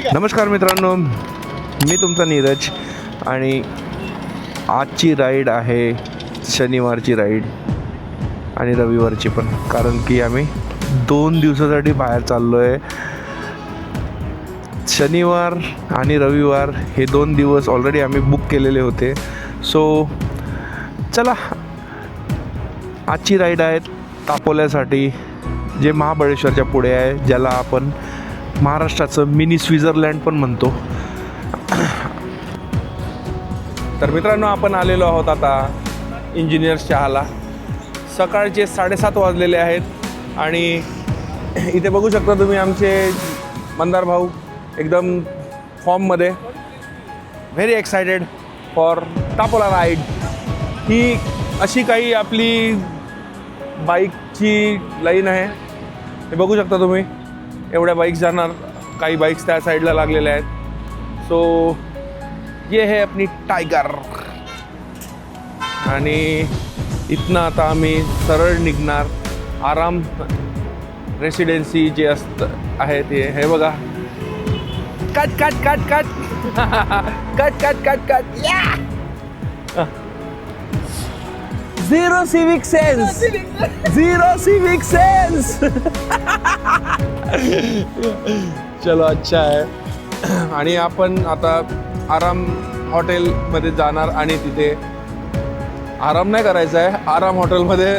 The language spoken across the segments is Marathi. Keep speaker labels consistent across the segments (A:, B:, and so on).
A: नमस्कार मित्रांनो, मी तुमचा नीरज आणि आजची राईड आहे शनिवारची राईड आणि रविवारची पण, कारण की आम्ही 2 दिवसासाठी बाहेर चाललो आहे. शनिवार आणि रविवार हे 2 दिवस ऑलरेडी आम्ही बुक केलेले होते. सो चला, आजची राईड आहे तापोल्यासाठी, जे महाबळेश्वरच्या पुढे आहे, ज्याला आपण महाराष्ट्राचं मिनी स्वित्झर्लंड पण म्हणतो. तर मित्रांनो, आपण आलेलो आहोत आता इंजिनियर्स चहाला. सकाळचे 7:30 वाजलेले आहेत आणि इथे बघू शकता तुम्ही आमचे मंदार भाऊ एकदम फॉर्ममध्ये. Very excited for Tapola ride. ही अशी काही आपली बाईकची लाईन आहे, हे बघू शकता तुम्ही. एवढ्या बाईक्स जाणार, काही बाईक्स त्या साईडला लागलेल्या आहेत. सो ये है अपनी टायगर. आणि इथनं आता आम्ही सरळ निघणार आराम रेसिडेन्सी जे आहे ते. हे बघा, cut cut cut cut cut cut cut cut या. Zero civic sense, zero civic sense. चलो, अच्छा आहे. आणि आपण आता आराम हॉटेलमध्ये जाणार आणि तिथे आराम नाही करायचा आहे, आराम हॉटेलमध्ये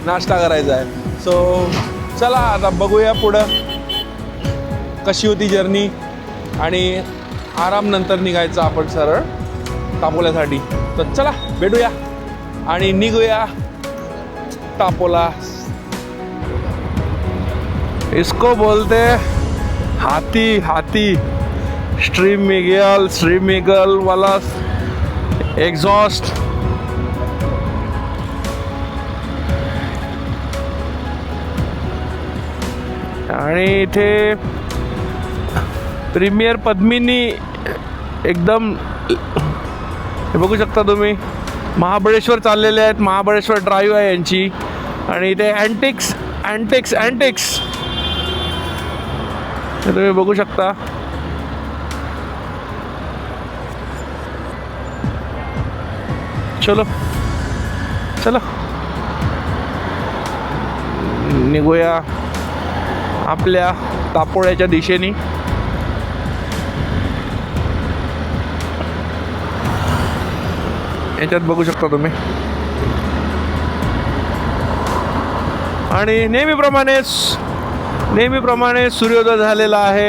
A: नाश्ता करायचा आहे. सो चला, आता बघूया पुढं कशी होती जर्नी. आणि आराम नंतर निघायचं आपण सरळ तापोल्यासाठी. तर चला, भेटूया आणि निघूया तापोला. इसको बोलते हाथी. हाथी स्ट्रीम मिगल वाला एग्जॉस्ट. आणि इथे प्रीमियर पद्मिनी एकदम, हे बघू शकता तुम्ही. महाबळेश्वर चाललेले आहेत, महाबळेश्वर ड्राईव्ह आहे यांची. आणि इथे अँटिक्स हे तुम्ही बघू शकता. चलो चलो, निघूया आपल्या तापोळ्याच्या दिशेने. याच्यात बघू शकता तुम्ही. आणि नेहमीप्रमाणे सूर्योदय झालेला आहे.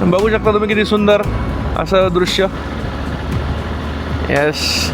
A: बघू शकता तुम्ही किती सुंदर असं दृश्य. येस.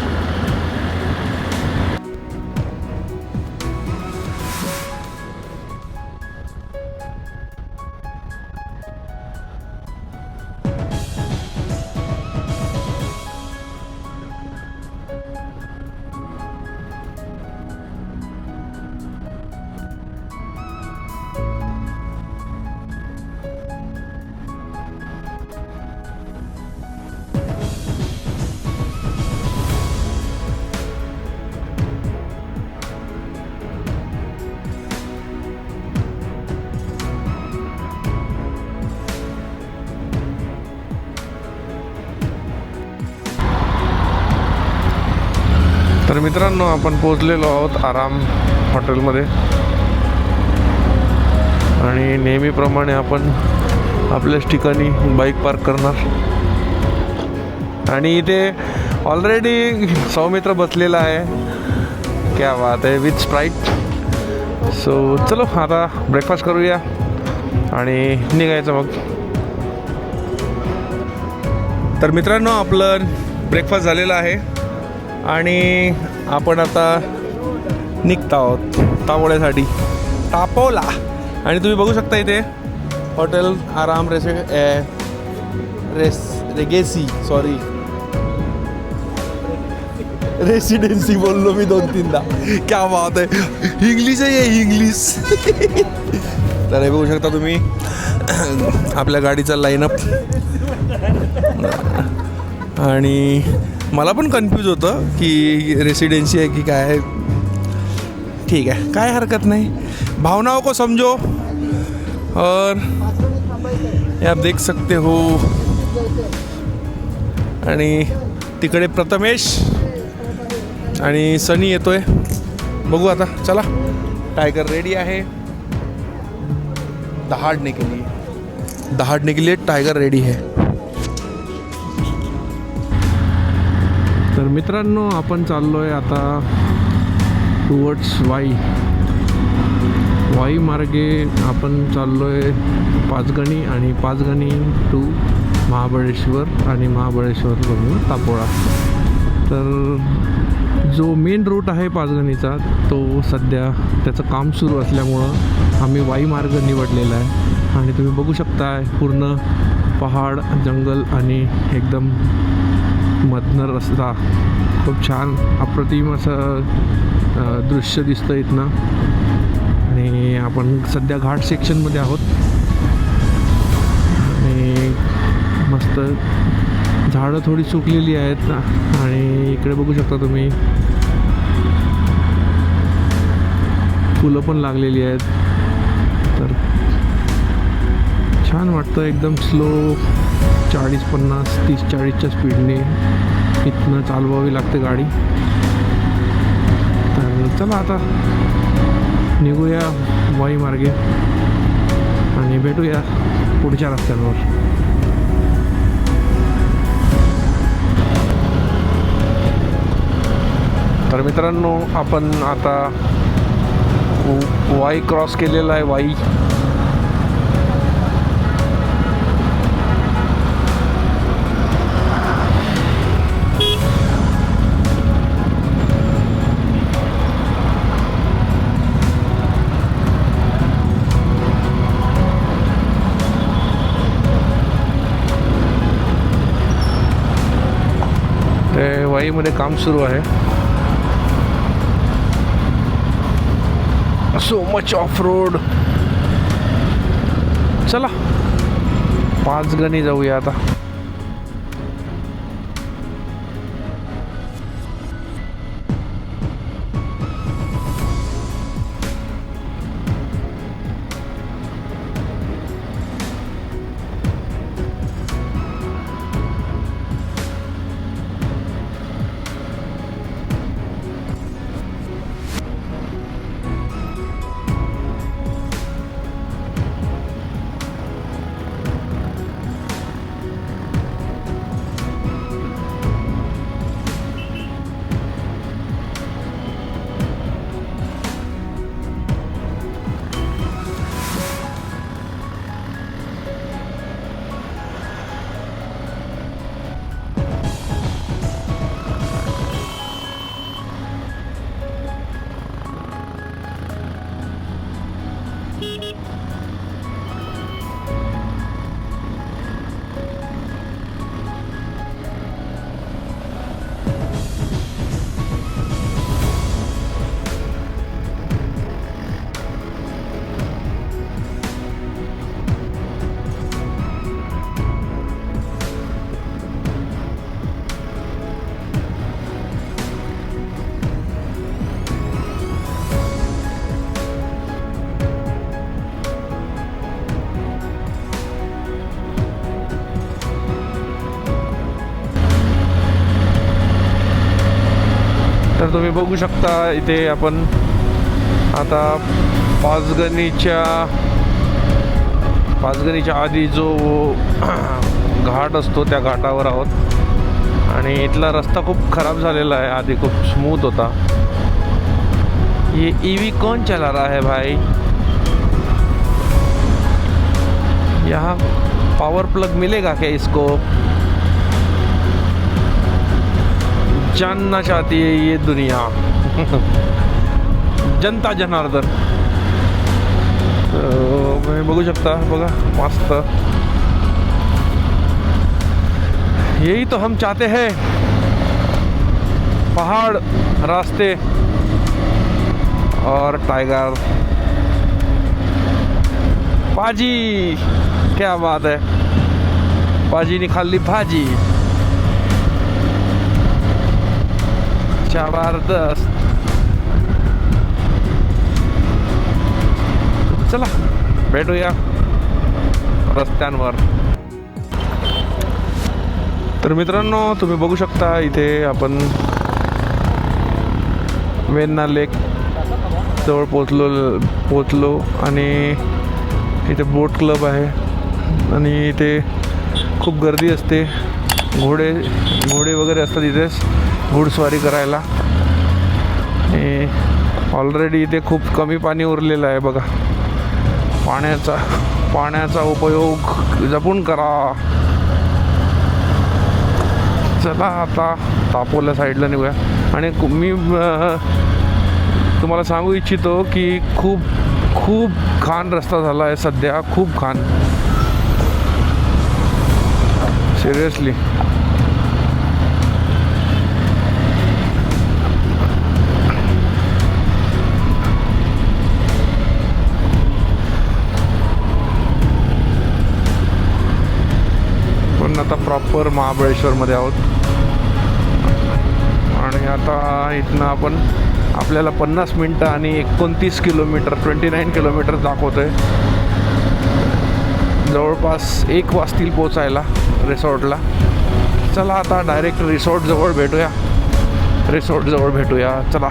A: तर मित्रांनो, आपण पोचलेलो आहोत आराम हॉटेलमध्ये. आणि नेहमीप्रमाणे आपण आपल्याच ठिकाणी बाईक पार्क करणार. आणि इथे ऑलरेडी सौमित्र बसलेला आहे. क्या बात आहे, विथ स्प्राईट. सो चलो, आता ब्रेकफास्ट करूया आणि निघायचं मग. तर मित्रांनो, आपलं ब्रेकफास्ट झालेलं आहे आणि आपण आता निघत आहोत तापोळ्यासाठी, तापोला. आणि तुम्ही बघू शकता इथे हॉटेल आराम रेसिडेन्सी बोललो मी 2-3दा. क्या बात आहे, इंग्लिश आहे, इंग्लिश. तर हे बघू शकता तुम्ही आपल्या गाडीचा लाईनअप. आणि मला पण कन्फ्यूज होतं की रेसिडेन्सी आहे की काय आहे. ठीक है, काय हरकत नहीं, भावनाओं को समझो और हे आप देख सकते हो. आणि तिकडे प्रथमेश आणि सनी येतोय. बघू आता. चला, टायगर रेडी आहे. दहाड़ने के लिए टायगर रेडी है. तर मित्रांनो, आपण चाललोय आता टुवर्ड्स वाई मार्गे आपण चाललोय पाचगणी आणि पाचगणी टू महाबळेश्वर आणि महाबळेश्वरवरून तापोळा. तर जो मेन रूट आहे पाचगणीचा तो सध्या त्याचं काम सुरू असल्यामुळं आम्ही वाई मार्ग निवडलेला आहे. आणि तुम्ही बघू शकता पूर्ण पहाड, जंगल आणि एकदम मधनं रस्ता. खूप छान अप्रतिम असं दृश्य दिसतं इथनं. आणि आपण सध्या घाट सेक्शनमध्ये आहोत आणि मस्त झाडं थोडी सुकलेली आहेत. आणि इकडे बघू शकता तुम्ही फुलं पण लागलेली आहेत. तर छान वाटतं. एकदम स्लो 40-50, 30-40च्या स्पीडने इथनं चालवावी लागते गाडी. तर चला आता निघूया वाई मार्गे आणि भेटूया पुढच्या रस्त्यांवर. तर मित्रांनो, आपण आता वाई क्रॉस केलेला आहे. वाई ते वाईमध्ये काम सुरू आहे. So much of road. चला पाचगणी जाऊया आता. तर तुम्ही बघू शकता इथे आपण आता पाचगणीच्या आधी जो घाट असतो त्या घाटावर आहोत. आणि इथला रस्ता खूप खराब झालेला आहे. आधी खूप स्मूथ होता. ये ईवी कौन चला रहा है भाई? यहाँ पावर प्लग मिलेगा क्या इसको? जानना चाहती है ये दुनिया. जनता जनार्दन. तुम्ही बघू शकता. बघा मस्त. यही तो हम चाहते हैं. पहाड़, रास्ते और टाइगर. पाजी, क्या बात है. पाजी ने खाल्ली भाजी. जबरदस्त. चला भेटूया रस्त्यांवर. तर मित्रांनो, तुम्ही बघू शकता इथे आपण वेण्णा लेक जवळ पोचलो आणि इथे बोट क्लब आहे आणि इथे खूप गर्दी असते. घोडे वगैरे असतात इथेच घोडस्वारी करायला. आणि ऑलरेडी इथे खूप कमी पाणी उरलेलं आहे बघा. पाण्याचा उपयोग जपून करा. चला आता तापोल्या साईडला निघूया. आणि मी तुम्हाला सांगू इच्छितो की खूप घाण रस्ता झाला आहे सध्या, खूप घाण, सिरियसली. पण आता प्रॉपर महाबळेश्वरमध्ये आहोत आणि आता इथनं आपल्याला 50 मिनटं आणि 29 किलोमीटर 29 किलोमीटर दाखवतोय. जवळपास 1 वाजतील पोचायला रिसॉर्टला. चला आता डायरेक्ट रिसॉर्ट जवळ भेटूया. चला.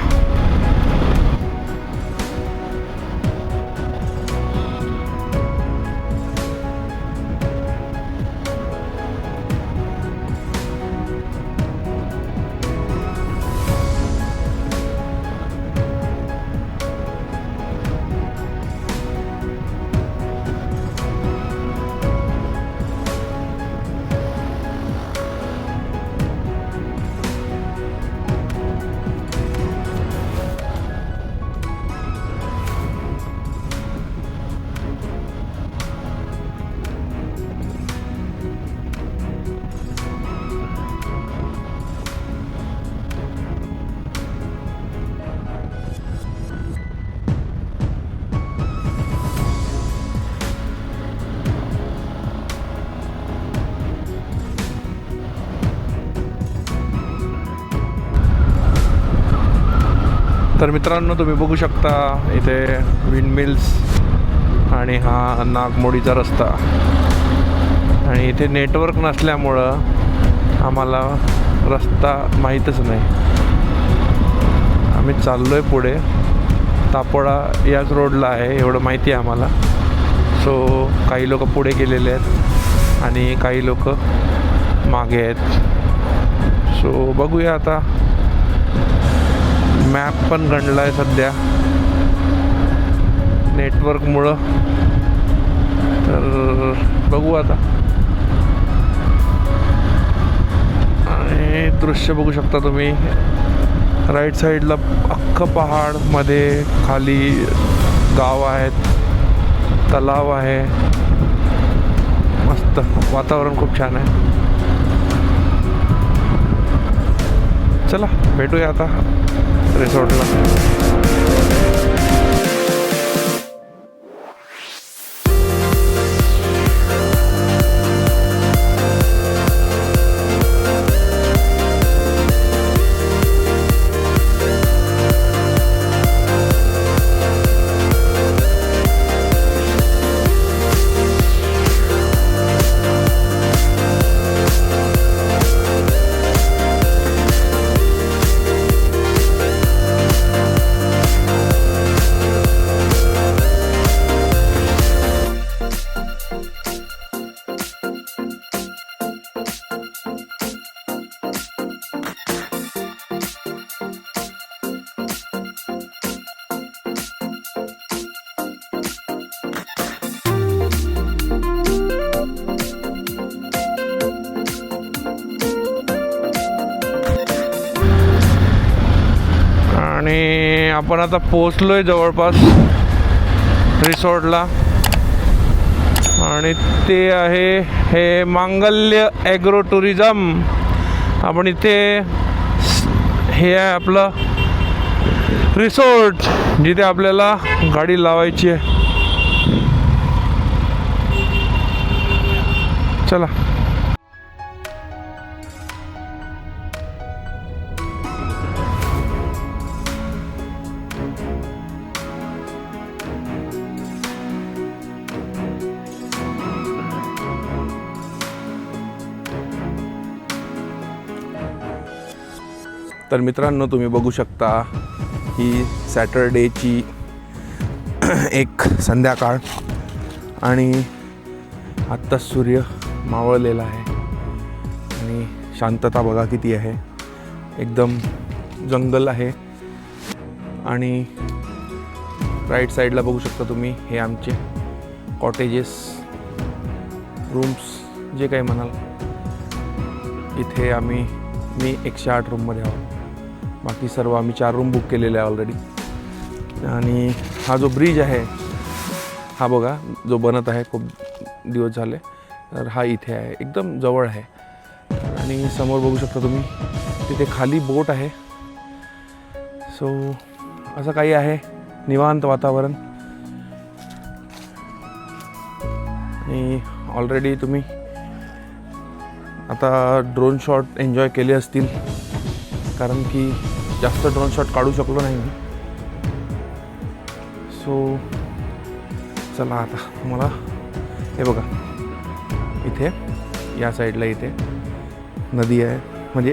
A: तर मित्रांनो, तुम्ही बघू शकता इथे विंडमिल्स आणि हा नागमोडीचा रस्ता. आणि इथे नेटवर्क नसल्यामुळं आम्हाला रस्ता माहीतच नाही. आम्ही चाललो आहे पुढे. तापोळा याच रोडला आहे एवढं माहिती आहे आम्हाला. सो काही लोक पुढे गेलेले आहेत आणि काही लोक मागे आहेत. सो बघूया आता. मॅप पण गंडला आहे सध्या नेटवर्कमुळं. तर बघू आता. आणि दृश्य बघू शकता तुम्ही. राईट साईडला अख्खं पहाडमध्ये खाली गाव आहेत, तलाव आहे. मस्त वातावरण खूप छान आहे. चला भेटूया आता रिसॉर्टला. आणि आपण आता पोचलोय जवळपास रिसॉर्टला. आणि ते आहे हे मांगल्य ॲग्रो टुरिझम. आपण इथे हे आहे आपलं रिसॉर्ट जिथे आपल्याला गाडी लावायची आहे. चला. तर मित्रांनो, तुम्ही बघू शकता ही सॅटरडेची एक संध्याकाळ आणि आत्ताच सूर्य मावळलेला आहे आणि शांतता बघा किती आहे. एकदम जंगल आहे आणि राईट साईडला बघू शकता तुम्ही हे आमचे कॉटेजेस, रूम्स, जे काही म्हणाल. इथे मी 108 रूममध्ये आहोत. बाकी सर्व आम्ही 4 रूम बुक केलेले आहे ऑलरेडी. आणि हा जो ब्रिज आहे हा बघा जो बनत आहे, खूप दिवस झाले, तर हा इथे आहे, एकदम जवळ आहे. आणि समोर बघू शकता तुम्ही तिथे खाली बोट आहे. सो असं काही आहे, निवांत वातावरण. आणि ऑलरेडी तुम्ही आता ड्रोन शॉट एन्जॉय केले असतील, कारण की जास्त ड्रोन शॉट काढू शकलो नाही मी. सो चला आता मला हे बघा, इथे या साईडला इथे नदी आहे, म्हणजे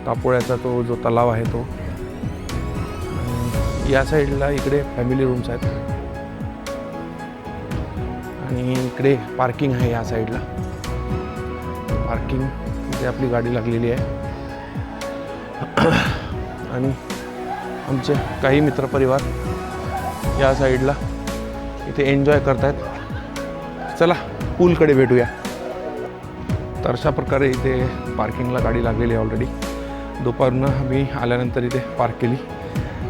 A: तापोळ्याचा तो जो तलाव आहे तो. या साईडला इकडे फॅमिली रूम्स आहेत आणि इकडे पार्किंग आहे. या साईडला पार्किंग इथे आपली गाडी लागलेली आहे. आणि आमचे काही मित्रपरिवार या साईडला इथे एन्जॉय करतायत. चला पूलकडे भेटूया. तर अशा प्रकारे इथे पार्किंगला गाडी लागलेली आहे ऑलरेडी. दुपारनं आम्ही आल्यानंतर इथे पार्क केली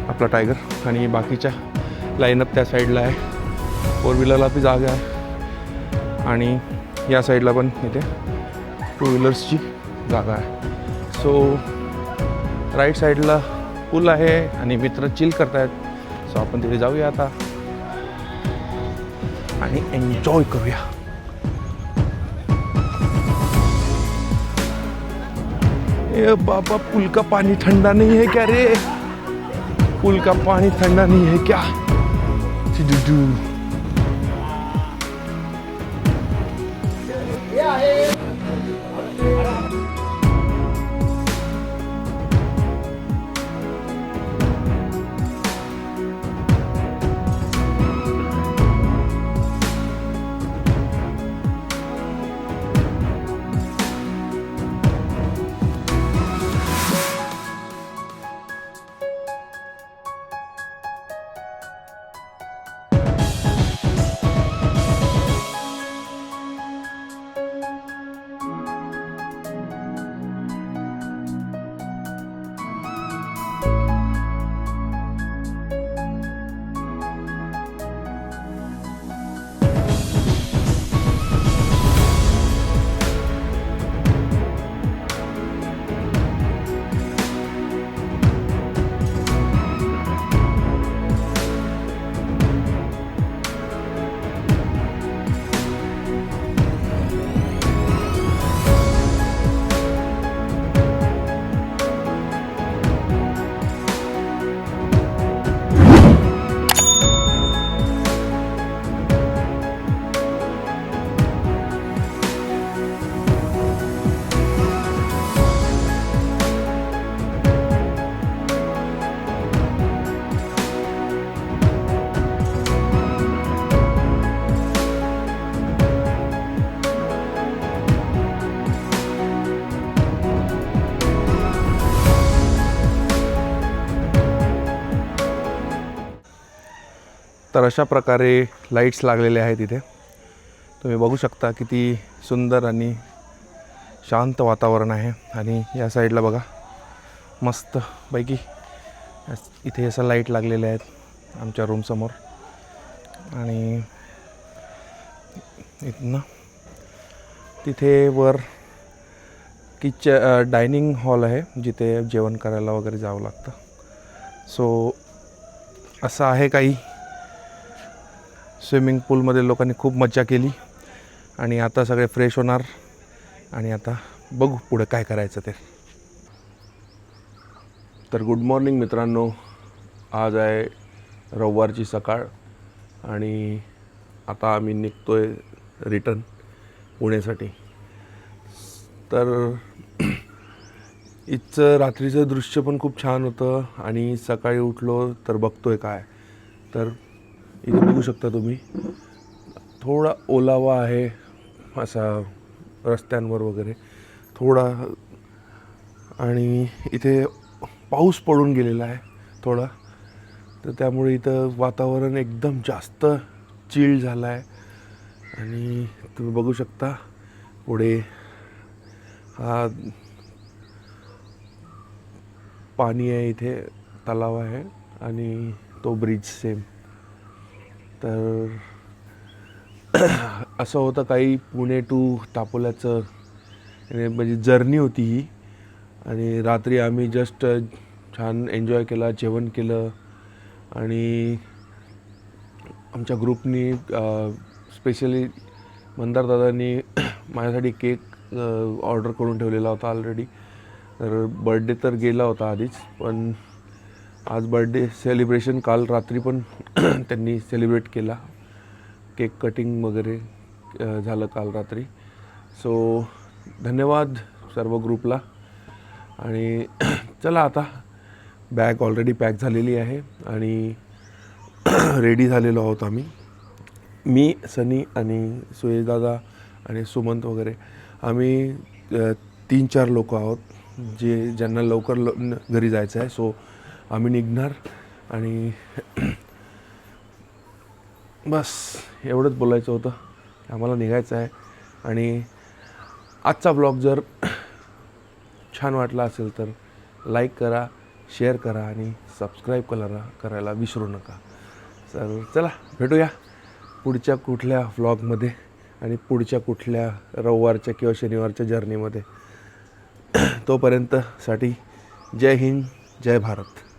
A: आपला टायगर. आणि बाकीच्या लाईनअप त्या साईडला आहे. 4 व्हीलरला बी जागा आहे आणि या साईडला पण इथे 2 व्हीलर्सची जागा आहे. सो राईट साईडला पूल आहे आणि मित्र चिल करतायत. सो आपण तिथे जाऊया आता आणि एन्जॉय करूया. ए बाबा, पुल का पानी ठंडा नहीं है क्या रे? पुल का पानी ठंडा नहीं है क्या? तर अशा प्रकारे लाईट्स लागलेले आहेत इथे. तुम्ही बघू शकता किती सुंदर आणि शांत वातावरण आहे. आणि या साईडला बघा मस्तपैकी इथे असं लाईट लागलेले आहेत आमच्या रूमसमोर. आणि इथनं तिथे वर डायनिंग हॉल आहे जिथे जेवण करायला वगैरे जावं लागतं. सो असं आहे काही. स्विमिंग पूलमध्ये लोकांनी खूप मज्जा केली आणि आता सगळे फ्रेश होणार आणि आता बघू पुढे काय करायचं ते. तर गुड मॉर्निंग मित्रांनो. आज आहे रविवारची सकाळ आणि आता आम्ही निघतोय रिटर्न पुण्यासाठी. तर इथचं रात्रीचं दृश्य पण खूप छान होतं आणि सकाळी उठलो तर बघतोय काय तर इथे बघू शकता तुम्ही थोडा ओलावा आहे असा रस्त्यांवर वगैरे थोडा आणि इथे पाऊस पडून गेलेला आहे थोडा तर त्यामुळे इथं वातावरण एकदम जास्त चिल्ड झालं आहे आणि तुम्ही बघू शकता पुढे हा पाणी आहे इथे तलाव आहे आणि तो ब्रिज सेम तर असं होतं काही पुणे टू तापोल्याचं म्हणजे जर्नी होती ही आणि रात्री आम्ही जस्ट छान एन्जॉय केला जेवण केलं आणि आमच्या ग्रुपनी स्पेशली मंदार दादांनी माझ्यासाठी केक ऑर्डर करून ठेवलेला होता ऑलरेडी तर बर्थडे तर गेला होता आधीच पण आज बर्थडे सेलिब्रेशन काल रात्री पण त्यांनी सेलिब्रेट केला केक कटिंग वगैरे झालं काल रात्री सो धन्यवाद सर्व ग्रुपला आणि चला आता बॅग ऑलरेडी पॅक झालेली आहे आणि रेडी झालेलो आहोत आम्ही मी सनी आणि सुयश दादा आणि सुमंत वगैरे आम्ही 3-4 लोक आहोत ज्यांना लवकर घरी जायचं आहे सो आम्ही निघणार आणि बस एवढंच बोलायचं होतं आम्हाला निघायचं आहे आणि आजचा ब्लॉग जर छान वाटला असेल तर लाईक करा शेअर करा आणि सबस्क्राईब करायला विसरू नका तर चला भेटूया पुढच्या कुठल्या व्लॉगमध्ये आणि पुढच्या कुठल्या रविवारच्या किंवा शनिवारच्या जर्नीमध्ये तोपर्यंतसाठी जय हिंद जय भारत.